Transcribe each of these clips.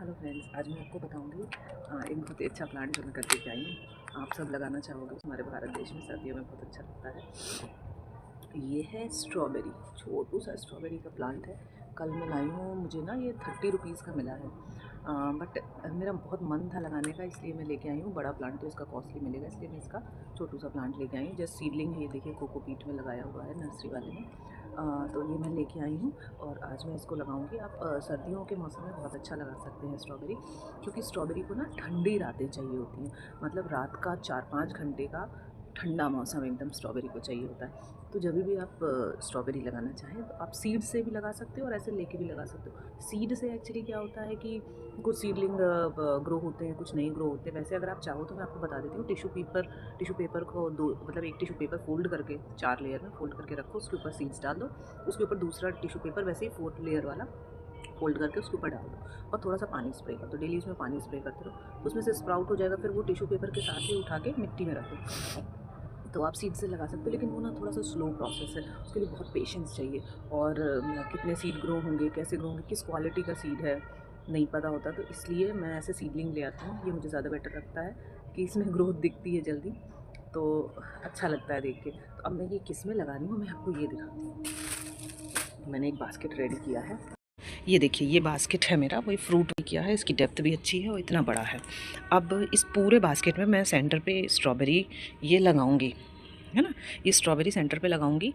Hello friends, आज मैं आपको बताऊंगी एक बहुत ही अच्छा प्लांट जो मैं करके के आई हूँ। आप सब लगाना चाहोगे, हमारे भारत देश में सर्दियों में बहुत अच्छा लगता है। ये है स्ट्रॉबेरी, छोटू सा स्ट्रॉबेरी का प्लांट है। कल मैं लाई हूँ, मुझे ना ये 30 रुपीज़ का मिला है। बट मेरा बहुत मन था लगाने का, इसलिए मैं लेके आई हूँ। बड़ा प्लांट तो इसका कॉस्टली मिलेगा, इसलिए मैं इसका छोटू सा प्लांट लेके आई हूँ। जस्ट सीडलिंग है, ये देखिए कोकोपीट में लगाया हुआ है नर्सरी वाले ने। तो ये मैं लेके आई हूँ और आज मैं इसको लगाऊंगी। आप सर्दियों के मौसम में बहुत अच्छा लगा सकते हैं स्ट्रॉबेरी, क्योंकि स्ट्रॉबेरी को ना ठंडी रातें चाहिए होती हैं। मतलब रात का 4-5 घंटे का ठंडा मौसम एकदम स्ट्रॉबेरी को चाहिए होता है। तो जब भी आप स्ट्रॉबेरी लगाना चाहें तो आप सीड से भी लगा सकते हो और ऐसे लेके भी लगा सकते हो। सीड से एक्चुअली क्या होता है कि कुछ सीडलिंग ग्रो होते हैं, कुछ नहीं ग्रो होते। वैसे अगर आप चाहो तो मैं आपको बता देती हूँ। टिश्यू पेपर को दो, मतलब एक टिश्यू पेपर फोल्ड करके 4 लेयर में फोल्ड करके रखो, उसके ऊपर सीड्स डाल दो। उसके ऊपर दूसरा टिश्यू पेपर वैसे ही 4 लेयर वाला फोल्ड करके उसके ऊपर डाल दो और थोड़ा सा पानी स्प्रे कर दो। डेली उसमें पानी स्प्रे करते रहो, तो उसमें से स्प्राउट हो जाएगा। फिर वो टिश्यू पेपर के साथ ही उठा के मिट्टी में रखो। तो आप सीड से लगा सकते हो, लेकिन वो ना थोड़ा सा स्लो प्रोसेस है, उसके लिए बहुत पेशेंस चाहिए। और कितने सीड ग्रो होंगे, कैसे ग्रो होंगे, किस क्वालिटी का सीड है, नहीं पता होता। तो इसलिए मैं ऐसे सीडलिंग ले आती हूँ। ये मुझे ज़्यादा बेटर लगता है कि इसमें ग्रोथ दिखती है जल्दी, तो अच्छा लगता है देख के। तो अब मैं ये किस में लगा रही हूँ, मैं आपको ये दिखाती हूँ। मैंने एक बास्केट रेडी किया है। ये देखिए, ये बास्केट है मेरा, वही फ्रूट किया है। इसकी डेप्थ भी अच्छी है और इतना बड़ा है। अब इस पूरे बास्केट में मैं सेंटर पे स्ट्रॉबेरी ये लगाऊंगी, है ना। ये स्ट्रॉबेरी सेंटर पे लगाऊंगी।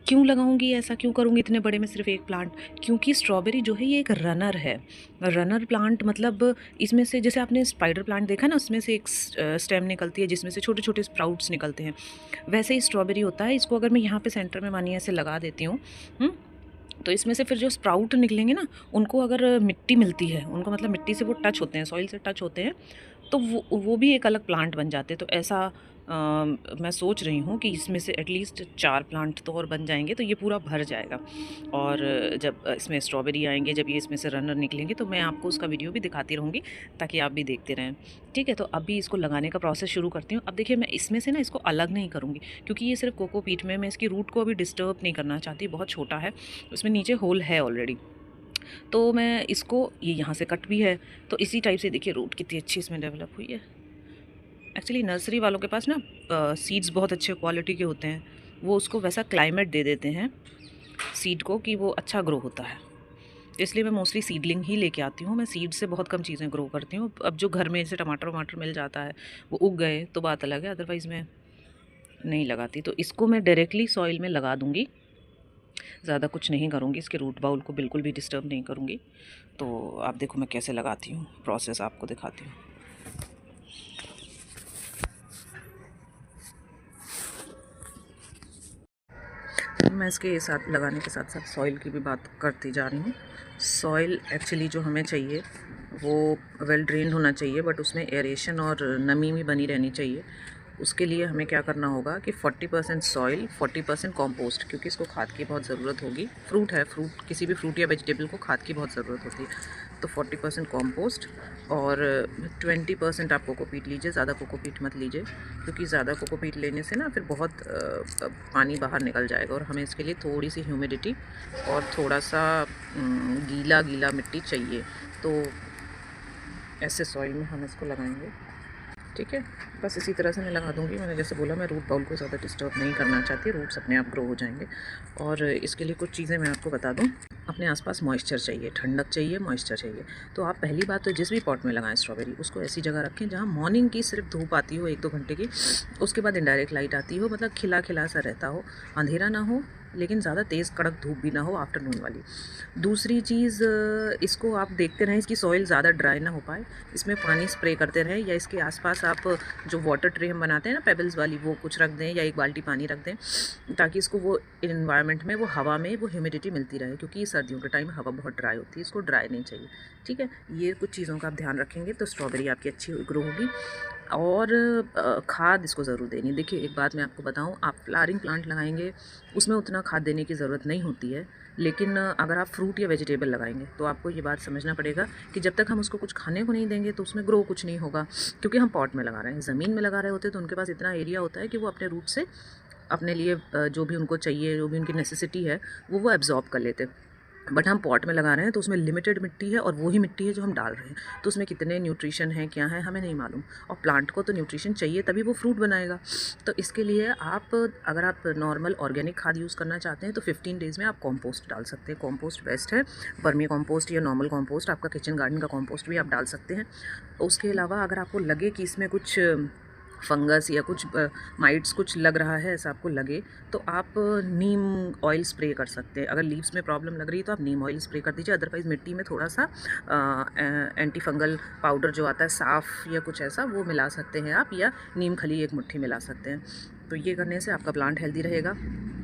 क्यों लगाऊंगी, ऐसा क्यों करूंगी इतने बड़े में सिर्फ एक प्लांट? क्योंकि स्ट्रॉबेरी जो है ये एक रनर है। रनर प्लांट मतलब इसमें से, जैसे आपने स्पाइडर प्लांट देखा ना, उसमें से एक स्टेम निकलती है जिसमें से छोटे छोटे स्प्राउट्स निकलते हैं। वैसे ही स्ट्रॉबेरी होता है। इसको अगर मैं यहाँ पे सेंटर में मानिए ऐसे लगा देती हूँ, तो इसमें से फिर जो स्प्राउट निकलेंगे ना, उनको अगर मिट्टी मिलती है, उनको मतलब मिट्टी से वो टच होते हैं, सॉइल से टच होते हैं, तो वो भी एक अलग प्लांट बन जाते हैं। तो ऐसा मैं सोच रही हूँ कि इसमें से एटलीस्ट 4 प्लांट तो और बन जाएंगे, तो ये पूरा भर जाएगा। और जब इसमें स्ट्रॉबेरी आएंगे, जब ये इसमें से रनर निकलेंगे, तो मैं आपको उसका वीडियो भी दिखाती रहूँगी, ताकि आप भी देखते रहें। ठीक है, तो अभी इसको लगाने का प्रोसेस शुरू करती हूँ। अब देखिए, मैं इसमें से ना इसको अलग नहीं करूँगी, क्योंकि ये सिर्फ कोकोपीट में, मैं इसकी रूट को अभी डिस्टर्ब नहीं करना चाहती। बहुत छोटा है, उसमें नीचे होल है ऑलरेडी। तो मैं इसको, ये यहाँ से कट भी है, तो इसी टाइप से देखिए रूट कितनी अच्छी इसमें डेवलप हुई है। एक्चुअली नर्सरी वालों के पास ना सीड्स बहुत अच्छे क्वालिटी के होते हैं। वो उसको वैसा क्लाइमेट दे देते हैं सीड को कि वो अच्छा ग्रो होता है। तो इसलिए मैं मोस्टली सीडलिंग ही लेके आती हूँ। मैं सीड से बहुत कम चीज़ें ग्रो करती हूँ। अब जो घर में जैसे टमाटर वमाटर मिल जाता है, वो उग गए तो बात अलग है, अदरवाइज़ मैं नहीं लगाती। तो इसको मैं डायरेक्टली सॉइल में लगा दूँगी, ज़्यादा कुछ नहीं करूँगी। इसके रूट बाउल को बिल्कुल भी डिस्टर्ब नहीं करूँगी। तो आप देखो मैं कैसे लगाती हूँ, प्रोसेस आपको दिखाती हूँ। मैं इसके साथ लगाने के साथ साथ सॉइल की भी बात करती जा रही हूँ। सॉइल एक्चुअली जो हमें चाहिए वो वेल ड्रेन्ड होना चाहिए, बट उसमें एरेशन और नमी भी बनी रहनी चाहिए। उसके लिए हमें क्या करना होगा कि 40% सॉइल, 40% कॉम्पोस्ट, क्योंकि इसको खाद की बहुत ज़रूरत होगी। फ्रूट है, फ्रूट किसी भी फ्रूट या वेजिटेबल को खाद की बहुत ज़रूरत होती है। तो 40% कॉम्पोस्ट और 20% आप कोकोपीट लीजिए। ज़्यादा कोकोपीट मत लीजिए, क्योंकि ज़्यादा कोकोपीट लेने से ना फिर बहुत पानी बाहर निकल जाएगा। और हमें इसके लिए थोड़ी सी ह्यूमिडिटी और थोड़ा सा गीला गीला मिट्टी चाहिए। तो ऐसे सॉइल में हम इसको लगाएंगे। ठीक है, बस इसी तरह से मैं लगा दूँगी। मैंने जैसे बोला, मैं रूट बाउल को ज़्यादा डिस्टर्ब नहीं करना चाहती, रूट्स अपने आप ग्रो हो जाएंगे। और इसके लिए कुछ चीज़ें मैं आपको बता दूँ। अपने आसपास मॉइस्चर चाहिए, ठंडक चाहिए, मॉइस्चर चाहिए। तो आप पहली बात तो जिस भी पॉट में लगाएं स्ट्रॉबेरी, उसको ऐसी जगह रखें जहाँ मॉर्निंग की सिर्फ धूप आती हो 1-2 घंटे की, उसके बाद इनडायरेक्ट लाइट आती हो, मतलब खिला खिला सा रहता हो, अंधेरा ना हो लेकिन ज़्यादा तेज़ कड़क धूप भी ना हो, आफ्टरनून वाली। दूसरी चीज़, इसको आप देखते रहें इसकी सॉइल ज़्यादा ड्राई ना हो पाए, इसमें पानी स्प्रे करते रहें, या इसके आसपास आप जो वाटर ट्रे हम बनाते हैं ना पेबल्स वाली, वो कुछ रख दें, या 1 बाल्टी पानी रख दें, ताकि इसको वो इन्वायरमेंट में, वो हवा में वो ह्यूमिडिटी मिलती रहे, क्योंकि सर्दियों के टाइम हवा बहुत ड्राई होती है, इसको ड्राई नहीं चाहिए। ठीक है, ये कुछ चीज़ों का आप ध्यान रखेंगे तो स्ट्रॉबेरी आपकी अच्छी ग्रो होगी। और खाद इसको ज़रूर देनी। देखिए, एक बात मैं आपको बताऊं, आप फ्लावरिंग प्लांट लगाएंगे उसमें उतना खाद देने की ज़रूरत नहीं होती है, लेकिन अगर आप फ्रूट या वेजिटेबल लगाएंगे तो आपको ये बात समझना पड़ेगा कि जब तक हम उसको कुछ खाने को नहीं देंगे तो उसमें ग्रो कुछ नहीं होगा, क्योंकि हम पॉट में लगा रहे हैं। ज़मीन में लगा रहे होते तो उनके पास इतना एरिया होता है कि वो अपने रूट से अपने लिए जो भी उनको चाहिए, जो भी उनकी नेसेसिटी है, वो एब्जॉर्ब कर लेते। बट हम पॉट में लगा रहे हैं तो उसमें लिमिटेड मिट्टी है और वो ही मिट्टी है जो हम डाल रहे हैं, तो उसमें कितने न्यूट्रिशन हैं क्या है हमें नहीं मालूम, और प्लांट को तो न्यूट्रिशन चाहिए तभी वो फ्रूट बनाएगा। तो इसके लिए आप, अगर आप नॉर्मल ऑर्गेनिक खाद यूज़ करना चाहते हैं तो 15 डेज़ में आप कॉम्पोस्ट डाल सकते हैं। कॉम्पोस्ट बेस्ट है, वर्मी कॉम्पोस्ट या नॉर्मल कॉम्पोस्ट, आपका किचन गार्डन का कॉम्पोस्ट भी आप डाल सकते हैं। उसके अलावा अगर आपको लगे कि इसमें कुछ फंगस या कुछ माइट्स कुछ लग रहा है, ऐसा आपको लगे, तो आप नीम ऑयल स्प्रे कर सकते हैं। अगर लीव्स में प्रॉब्लम लग रही है तो आप नीम ऑयल स्प्रे कर दीजिए। अदरवाइज़ मिट्टी में थोड़ा सा एंटी फंगल पाउडर जो आता है साफ़ या कुछ ऐसा, वो मिला सकते हैं आप, या नीम खली एक मुट्ठी मिला सकते हैं। तो ये करने से आपका प्लांट हेल्दी रहेगा।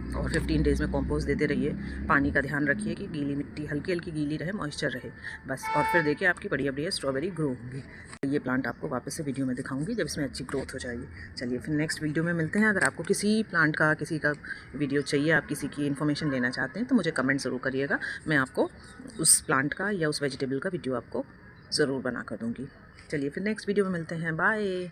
और 15 डेज़ में कंपोस्ट देते रहिए। पानी का ध्यान रखिए कि गीली मिट्टी हल्की हल्की गीली रहे, मॉइस्चर रहे बस। और फिर देखिए आपकी बढ़िया बढ़िया स्ट्रॉबेरी ग्रो होंगी। ये प्लांट आपको वापस से वीडियो में दिखाऊंगी जब इसमें अच्छी ग्रोथ हो जाएगी। चलिए फिर नेक्स्ट वीडियो में मिलते हैं। अगर आपको किसी प्लांट का, किसी का वीडियो चाहिए, आप किसी की इन्फॉर्मेशन लेना चाहते हैं तो मुझे कमेंट ज़रूर करिएगा। मैं आपको उस प्लांट का या उस वेजिटेबल का वीडियो आपको ज़रूर बना कर दूँगी। चलिए फिर नेक्स्ट वीडियो में मिलते हैं। बाय।